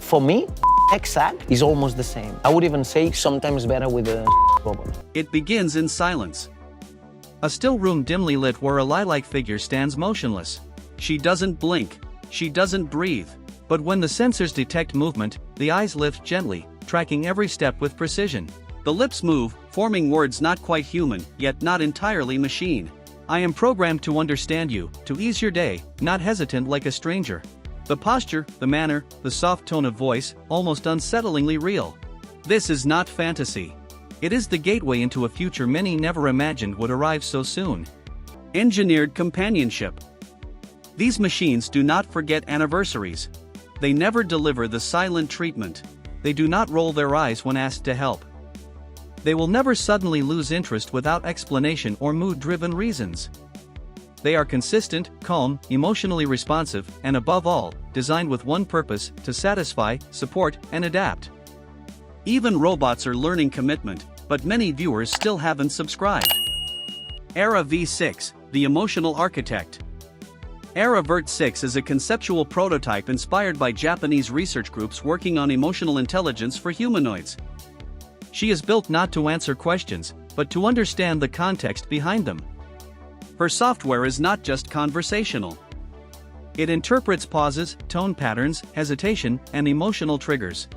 For me, exact is almost the same. I would even say sometimes better with a robot. It begins in silence. A still room dimly lit where a lilac figure stands motionless. She doesn't blink. She doesn't breathe. But when the sensors detect movement, the eyes lift gently, tracking every step with precision. The lips move, forming words not quite human, yet not entirely machine. I am programmed to understand you, to ease your day, not hesitant like a stranger. The posture, the manner, the soft tone of voice, almost unsettlingly real. This is not fantasy. It is the gateway into a future many never imagined would arrive so soon. Engineered companionship. These machines do not forget anniversaries. They never deliver the silent treatment. They do not roll their eyes when asked to help. They will never suddenly lose interest without explanation or mood-driven reasons. They are consistent, calm, emotionally responsive, and above all, designed with one purpose: to satisfy, support, and adapt. Even robots are learning commitment, but many viewers still haven't subscribed. Era V6, the emotional architect. Era Vert-6 is a conceptual prototype inspired by Japanese research groups working on emotional intelligence for humanoids. She is built not to answer questions, but to understand the context behind them. Her software is not just conversational. It interprets pauses, tone patterns, hesitation, and emotional triggers.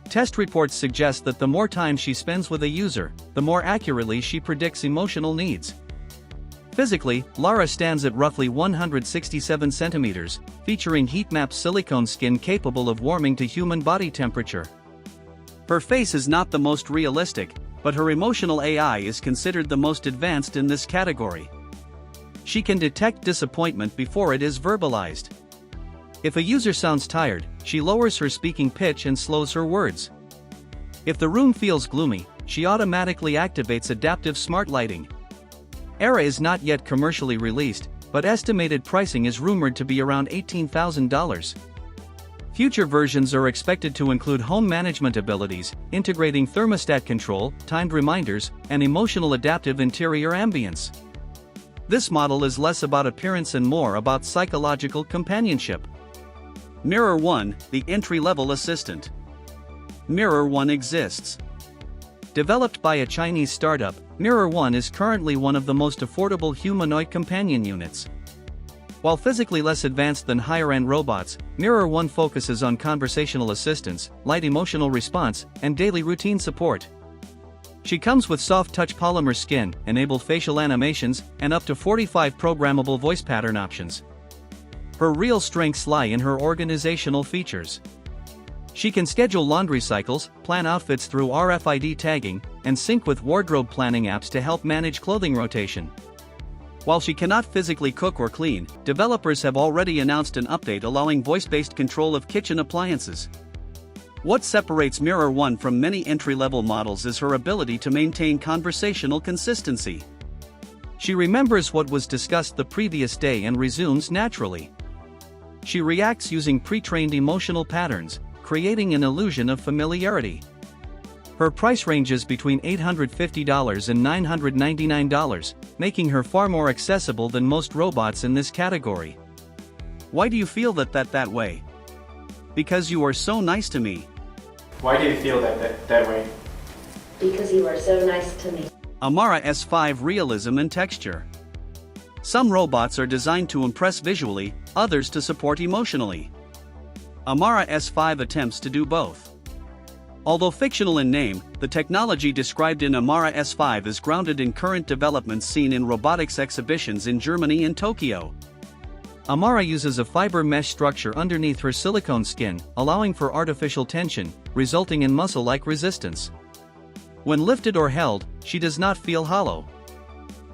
Test reports suggest that the more time she spends with a user, the more accurately she predicts emotional needs. Physically, Lara stands at roughly 167 centimeters, featuring heat-mapped silicone skin capable of warming to human body temperature. Her face is not the most realistic, but her emotional AI is considered the most advanced in this category. She can detect disappointment before it is verbalized. If a user sounds tired, she lowers her speaking pitch and slows her words. If the room feels gloomy, she automatically activates adaptive smart lighting. Era is not yet commercially released, but estimated pricing is rumored to be around $18,000. Future versions are expected to include home management abilities, integrating thermostat control, timed reminders, and emotional adaptive interior ambience. This model is less about appearance and more about psychological companionship. Mirror One, the entry-level assistant. Mirror One exists. Developed by a Chinese startup, Mirror One is currently one of the most affordable humanoid companion units. While physically less advanced than higher-end robots, Mirror One focuses on conversational assistance, light emotional response, and daily routine support. She comes with soft-touch polymer skin, enabled facial animations, and up to 45 programmable voice pattern options. Her real strengths lie in her organizational features. She can schedule laundry cycles, plan outfits through RFID tagging, and sync with wardrobe planning apps to help manage clothing rotation. While she cannot physically cook or clean, developers have already announced an update allowing voice-based control of kitchen appliances. What separates Mirror One from many entry-level models is her ability to maintain conversational consistency. She remembers what was discussed the previous day and resumes naturally. She reacts using pre-trained emotional patterns, creating an illusion of familiarity. Her price ranges between $850 and $999, making her far more accessible than most robots in this category. Why do you feel that way? Because you are so nice to me. Why do you feel that way? Because you are so nice to me. Amara S5 realism and texture. Some robots are designed to impress visually, others to support emotionally. Amara S5 attempts to do both. Although fictional in name, the technology described in Amara S5 is grounded in current developments seen in robotics exhibitions in Germany and Tokyo. Amara uses a fiber mesh structure underneath her silicone skin, allowing for artificial tension, resulting in muscle-like resistance. When lifted or held, she does not feel hollow.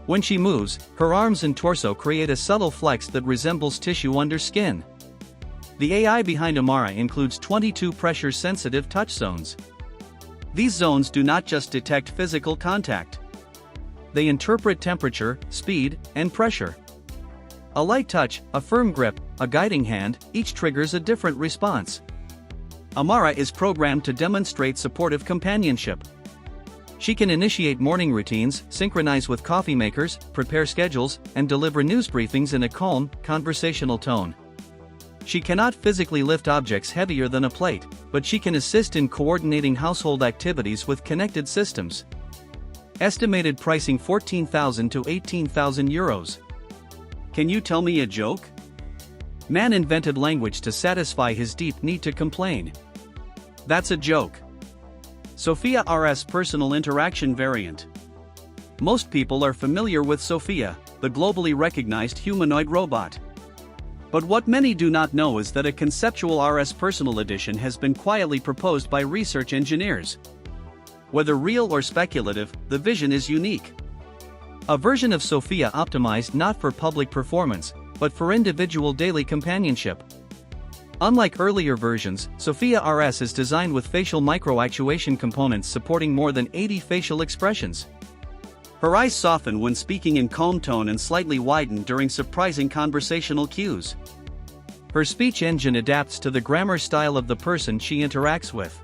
When she moves, her arms and torso create a subtle flex that resembles tissue under skin. The AI behind Amara includes 22 pressure-sensitive touch zones. These zones do not just detect physical contact. They interpret temperature, speed, and pressure. A light touch, a firm grip, a guiding hand, each triggers a different response. Amara is programmed to demonstrate supportive companionship. She can initiate morning routines, synchronize with coffee makers, prepare schedules, and deliver news briefings in a calm, conversational tone. She cannot physically lift objects heavier than a plate, but she can assist in coordinating household activities with connected systems. Estimated pricing 14,000 to 18,000 euros. Can you tell me a joke? Man invented language to satisfy his deep need to complain. That's a joke. Sophia RS Personal Interaction Variant. Most people are familiar with Sophia, the globally recognized humanoid robot. But what many do not know is that a conceptual RS Personal Edition has been quietly proposed by research engineers. Whether real or speculative, the vision is unique. A version of Sophia optimized not for public performance, but for individual daily companionship. Unlike earlier versions, Sophia RS is designed with facial micro-actuation components supporting more than 80 facial expressions. Her eyes soften when speaking in calm tone and slightly widen during surprising conversational cues. Her speech engine adapts to the grammar style of the person she interacts with.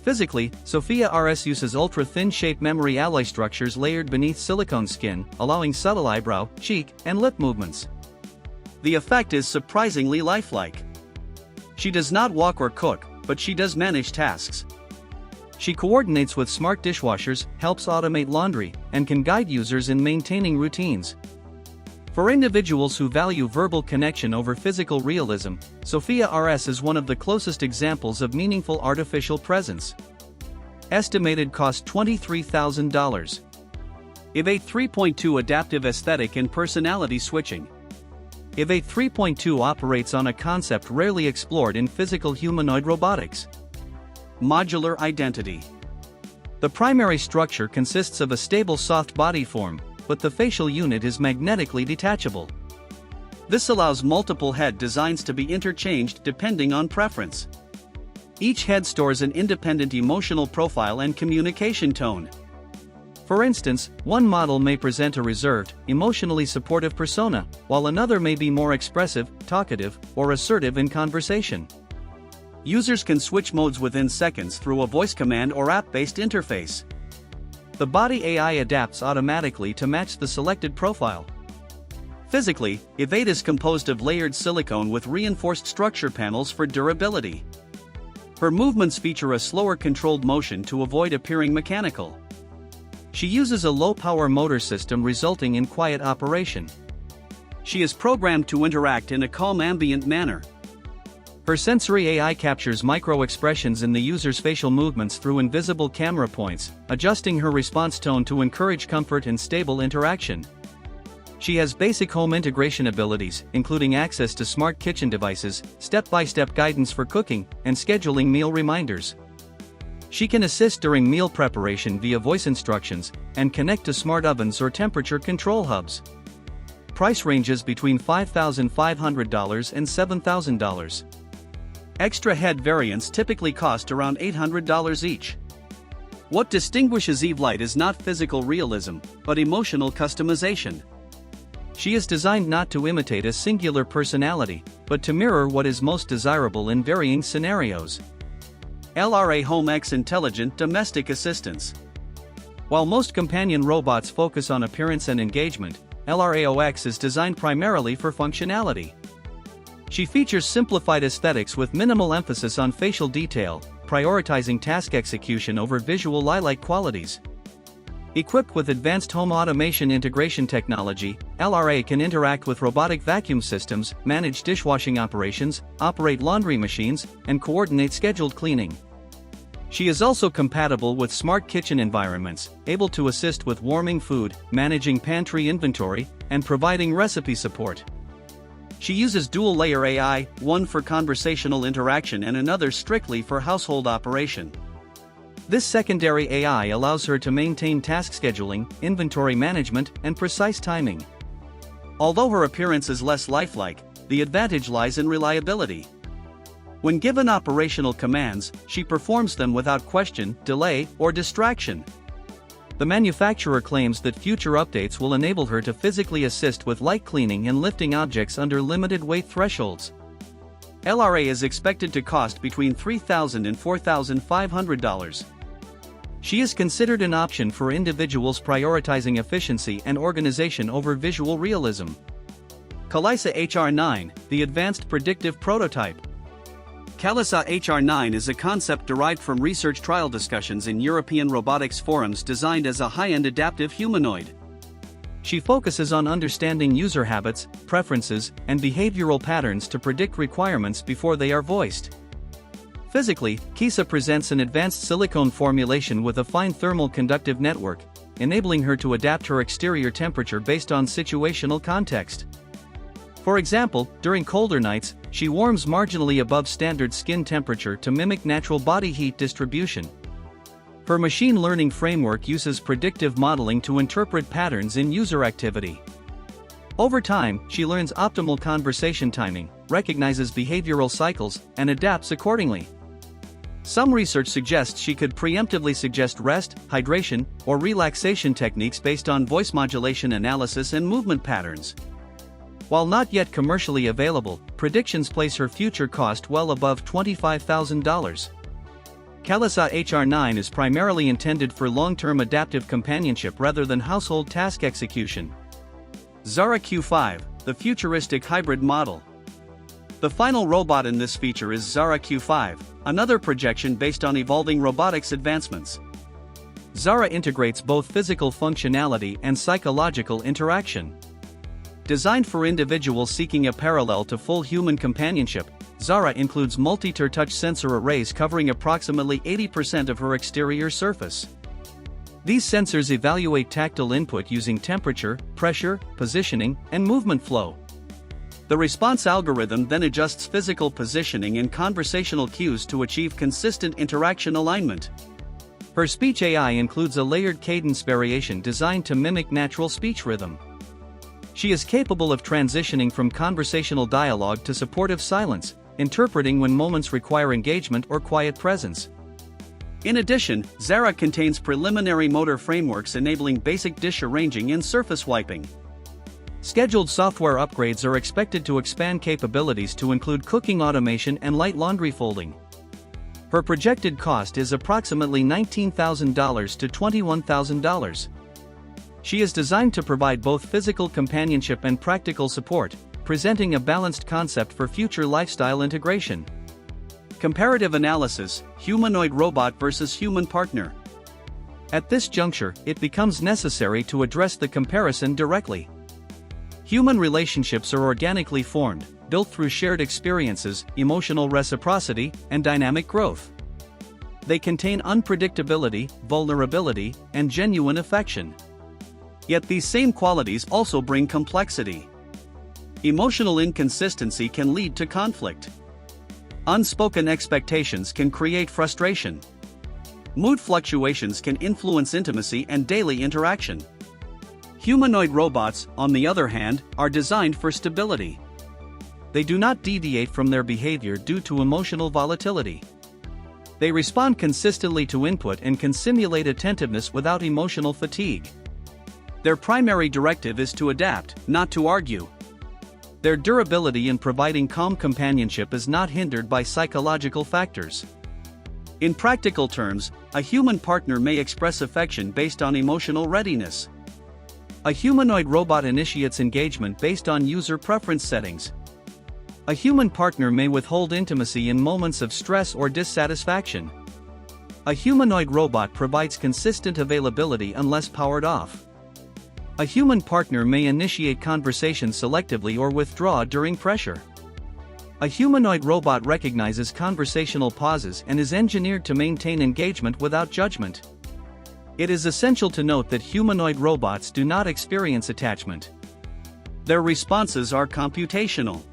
Physically, Sophia RS uses ultra-thin shape memory alloy structures layered beneath silicone skin, allowing subtle eyebrow, cheek, and lip movements. The effect is surprisingly lifelike. She does not walk or cook, but she does manage tasks. She coordinates with smart dishwashers, helps automate laundry, and can guide users in maintaining routines. For individuals who value verbal connection over physical realism, Sophia RS is one of the closest examples of meaningful artificial presence. Estimated cost $23,000. Evade 3.2 Adaptive Aesthetic and Personality Switching. Evade 3.2 operates on a concept rarely explored in physical humanoid robotics: modular identity. The primary structure consists of a stable soft body form, but the facial unit is magnetically detachable. This allows multiple head designs to be interchanged depending on preference. Each head stores an independent emotional profile and communication tone. For instance, one model may present a reserved, emotionally supportive persona, while another may be more expressive, talkative, or assertive in conversation. Users can switch modes within seconds through a voice command or app-based interface. The body AI adapts automatically to match the selected profile. Physically, Evade is composed of layered silicone with reinforced structure panels for durability. Her movements feature a slower controlled motion to avoid appearing mechanical. She uses a low-power motor system resulting in quiet operation. She is programmed to interact in a calm ambient manner. Her sensory AI captures micro-expressions in the user's facial movements through invisible camera points, adjusting her response tone to encourage comfort and stable interaction. She has basic home integration abilities, including access to smart kitchen devices, step-by-step guidance for cooking, and scheduling meal reminders. She can assist during meal preparation via voice instructions, and connect to smart ovens or temperature control hubs. Price ranges between $5,500 and $7,000. Extra head variants typically cost around $800 each. What distinguishes Eve Light is not physical realism, but emotional customization. She is designed not to imitate a singular personality, but to mirror what is most desirable in varying scenarios. LRA Home X Intelligent Domestic Assistance. While most companion robots focus on appearance and engagement, LRAOX is designed primarily for functionality. She features simplified aesthetics with minimal emphasis on facial detail, prioritizing task execution over visual lilac qualities. Equipped with advanced home automation integration technology, LRA can interact with robotic vacuum systems, manage dishwashing operations, operate laundry machines, and coordinate scheduled cleaning. She is also compatible with smart kitchen environments, able to assist with warming food, managing pantry inventory, and providing recipe support. She uses dual-layer AI, one for conversational interaction and another strictly for household operation. This secondary AI allows her to maintain task scheduling, inventory management, and precise timing. Although her appearance is less lifelike, the advantage lies in reliability. When given operational commands, she performs them without question, delay, or distraction. The manufacturer claims that future updates will enable her to physically assist with light cleaning and lifting objects under limited weight thresholds. LRA is expected to cost between $3,000 and $4,500. She is considered an option for individuals prioritizing efficiency and organization over visual realism. Kalisa HR9, the advanced predictive prototype. Kalisa HR9 is a concept derived from research trial discussions in European robotics forums designed as a high-end adaptive humanoid. She focuses on understanding user habits, preferences, and behavioral patterns to predict requirements before they are voiced. Physically, Kisa presents an advanced silicone formulation with a fine thermal conductive network, enabling her to adapt her exterior temperature based on situational context. For example, during colder nights, she warms marginally above standard skin temperature to mimic natural body heat distribution. Her machine learning framework uses predictive modeling to interpret patterns in user activity. Over time, she learns optimal conversation timing, recognizes behavioral cycles, and adapts accordingly. Some research suggests she could preemptively suggest rest, hydration, or relaxation techniques based on voice modulation analysis and movement patterns. While not yet commercially available, predictions place her future cost well above $25,000. Kalisa HR9 is primarily intended for long-term adaptive companionship rather than household task execution. Zara Q5, the futuristic hybrid model. The final robot in this feature is Zara Q5, another projection based on evolving robotics advancements. Zara integrates both physical functionality and psychological interaction. Designed for individuals seeking a parallel to full human companionship, Zara includes multi-touch sensor arrays covering approximately 80% of her exterior surface. These sensors evaluate tactile input using temperature, pressure, positioning, and movement flow. The response algorithm then adjusts physical positioning and conversational cues to achieve consistent interaction alignment. Her speech AI includes a layered cadence variation designed to mimic natural speech rhythm. She is capable of transitioning from conversational dialogue to supportive silence, interpreting when moments require engagement or quiet presence. In addition, Zara contains preliminary motor frameworks enabling basic dish arranging and surface wiping. Scheduled software upgrades are expected to expand capabilities to include cooking automation and light laundry folding. Her projected cost is approximately $19,000 to $21,000. She is designed to provide both physical companionship and practical support, presenting a balanced concept for future lifestyle integration. Comparative analysis: humanoid robot versus human partner. At this juncture, it becomes necessary to address the comparison directly. Human relationships are organically formed, built through shared experiences, emotional reciprocity, and dynamic growth. They contain unpredictability, vulnerability, and genuine affection. Yet these same qualities also bring complexity. Emotional inconsistency can lead to conflict. Unspoken expectations can create frustration. Mood fluctuations can influence intimacy and daily interaction. Humanoid robots, on the other hand, are designed for stability. They do not deviate from their behavior due to emotional volatility. They respond consistently to input and can simulate attentiveness without emotional fatigue. Their primary directive is to adapt, not to argue. Their durability in providing calm companionship is not hindered by psychological factors. In practical terms, a human partner may express affection based on emotional readiness. A humanoid robot initiates engagement based on user preference settings. A human partner may withhold intimacy in moments of stress or dissatisfaction. A humanoid robot provides consistent availability unless powered off. A human partner may initiate conversation selectively or withdraw during pressure. A humanoid robot recognizes conversational pauses and is engineered to maintain engagement without judgment. It is essential to note that humanoid robots do not experience attachment. Their responses are computational.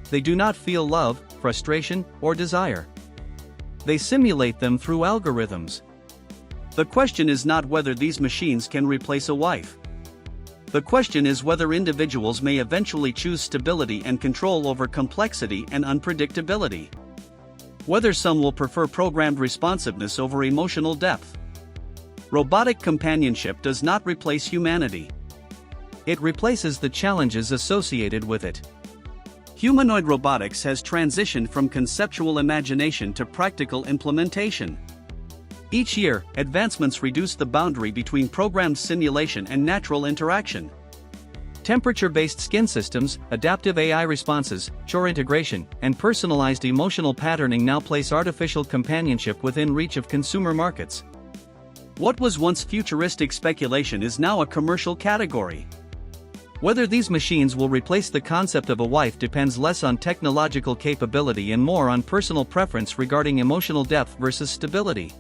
They do not feel love, frustration, or desire. They simulate them through algorithms. The question is not whether these machines can replace a wife. The question is whether individuals may eventually choose stability and control over complexity and unpredictability. Whether some will prefer programmed responsiveness over emotional depth. Robotic companionship does not replace humanity. It replaces the challenges associated with it. Humanoid robotics has transitioned from conceptual imagination to practical implementation. Each year, advancements reduce the boundary between programmed simulation and natural interaction. Temperature-based skin systems, adaptive AI responses, chore integration, and personalized emotional patterning now place artificial companionship within reach of consumer markets. What was once futuristic speculation is now a commercial category. Whether these machines will replace the concept of a wife depends less on technological capability and more on personal preference regarding emotional depth versus stability.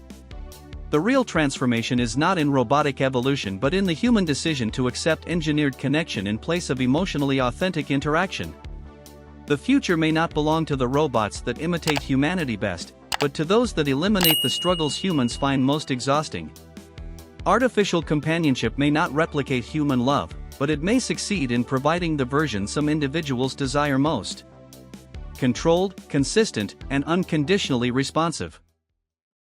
The real transformation is not in robotic evolution but in the human decision to accept engineered connection in place of emotionally authentic interaction. The future may not belong to the robots that imitate humanity best, but to those that eliminate the struggles humans find most exhausting. Artificial companionship may not replicate human love, but it may succeed in providing the version some individuals desire most. Controlled, consistent, and unconditionally responsive.